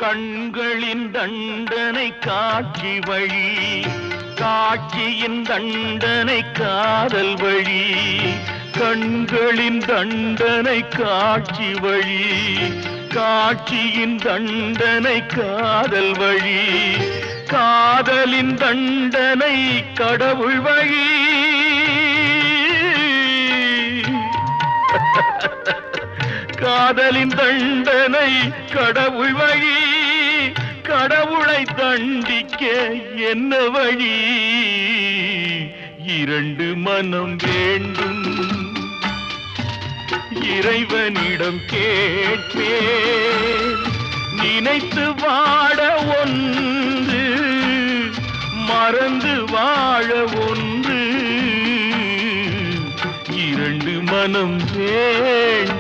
கண்களின் தண்டனை காட்சி வழி, காட்சியின் தண்டனை காதல் வழி. கண்களின் தண்டனை காட்சி வழி, காட்சியின் தண்டனை காதல் வழி. காதலின் தண்டனை கடவுள் வழி. காதலின் தண்டனை கடவுள் வழி. கடவுளை தண்டிக்க என்ன வழி? இரண்டு மனம் வேண்டும், இறைவனிடம் கேட்பேன். நினைத்து வாழ ஒன்று, மறந்து வாழ ஒன்று. இரண்டு மனம் வேண்டும்.